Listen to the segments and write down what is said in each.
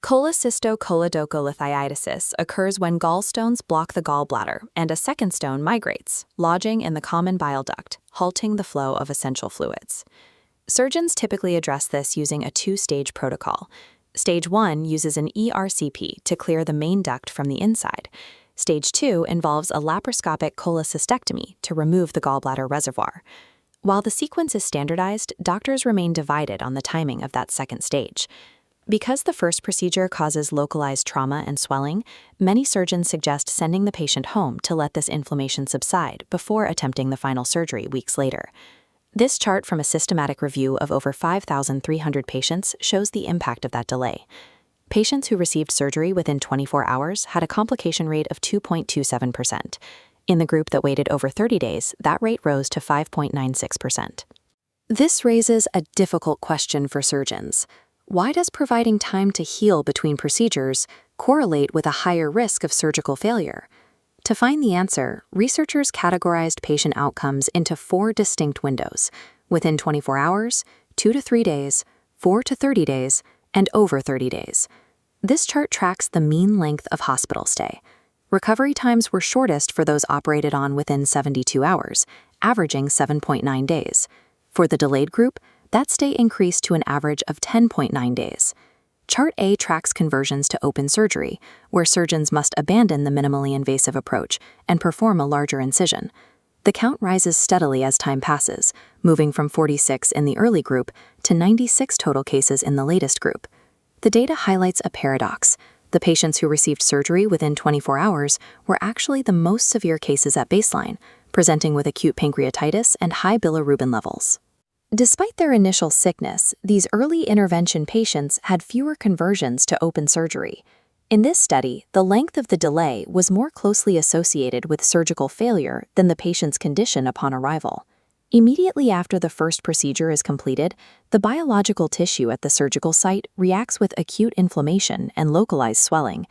Cholecystectomy occurs when gallstones block the gallbladder and a second stone migrates, lodging in the common bile duct, halting the flow of essential fluids. Surgeons typically address this using a two-stage protocol. Stage 1 uses an ERCP to clear the main duct from the inside. Stage 2 involves a laparoscopic cholecystectomy to remove the gallbladder reservoir. While the sequence is standardized, doctors remain divided on the timing of that second stage. Because the first procedure causes localized trauma and swelling, many surgeons suggest sending the patient home to let this inflammation subside before attempting the final surgery weeks later. This chart from a systematic review of over 5,300 patients shows the impact of that delay. Patients who received surgery within 24 hours had a complication rate of 2.27%. In the group that waited over 30 days, that rate rose to 5.96%. This raises a difficult question for surgeons. Why does providing time to heal between procedures correlate with a higher risk of surgical failure? To find the answer, researchers categorized patient outcomes into 4 distinct windows: within 24 hours, 2 to 3 days, 4 to 30 days, and over 30 days. This chart tracks the mean length of hospital stay. Recovery times were shortest for those operated on within 72 hours, averaging 7.9 days. For the delayed group, that stay increased to an average of 10.9 days. Chart A tracks conversions to open surgery, where surgeons must abandon the minimally invasive approach and perform a larger incision. The count rises steadily as time passes, moving from 46 in the early group to 96 total cases in the latest group. The data highlights a paradox. The patients who received surgery within 24 hours were actually the most severe cases at baseline, presenting with acute pancreatitis and high bilirubin levels. Despite their initial sickness, these early intervention patients had fewer conversions to open surgery. In this study, the length of the delay was more closely associated with surgical failure than the patient's condition upon arrival. Immediately after the first procedure is completed, the biological tissue at the surgical site reacts with acute inflammation and localized swelling.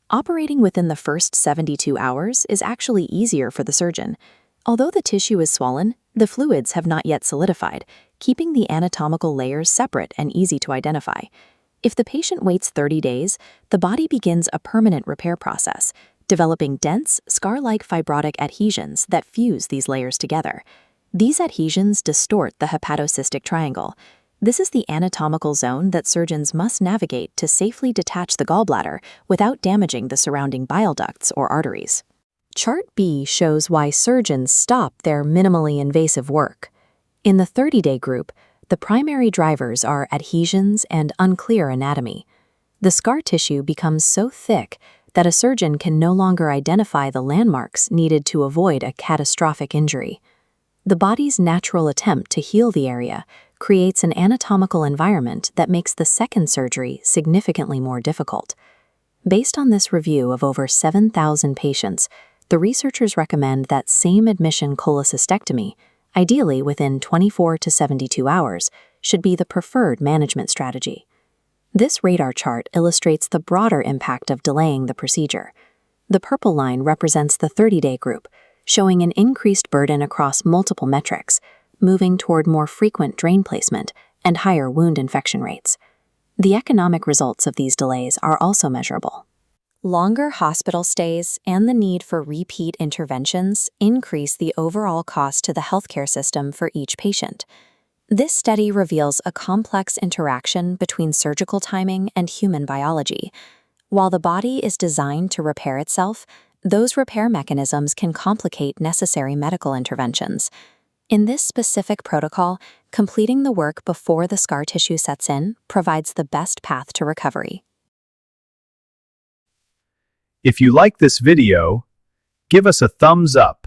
Operating within the first 72 hours is actually easier for the surgeon. Although the tissue is swollen, the fluids have not yet solidified, keeping the anatomical layers separate and easy to identify. If the patient waits 30 days, the body begins a permanent repair process, developing dense, scar-like fibrotic adhesions that fuse these layers together. These adhesions distort the hepatocystic triangle. This is the anatomical zone that surgeons must navigate to safely detach the gallbladder without damaging the surrounding bile ducts or arteries. Chart B shows why surgeons stop their minimally invasive work. In the 30-day group, the primary drivers are adhesions and unclear anatomy. The scar tissue becomes so thick that a surgeon can no longer identify the landmarks needed to avoid a catastrophic injury. The body's natural attempt to heal the area creates an anatomical environment that makes the second surgery significantly more difficult. Based on this review of over 7,000 patients, the researchers recommend that same-admission cholecystectomy, ideally within 24 to 72 hours, should be the preferred management strategy. This radar chart illustrates the broader impact of delaying the procedure. The purple line represents the 30-day group, showing an increased burden across multiple metrics, moving toward more frequent drain placement and higher wound infection rates. The economic results of these delays are also measurable. Longer hospital stays and the need for repeat interventions increase the overall cost to the healthcare system for each patient. This study reveals a complex interaction between surgical timing and human biology. While the body is designed to repair itself, those repair mechanisms can complicate necessary medical interventions. In this specific protocol, completing the work before the scar tissue sets in provides the best path to recovery. If you like this video, give us a thumbs up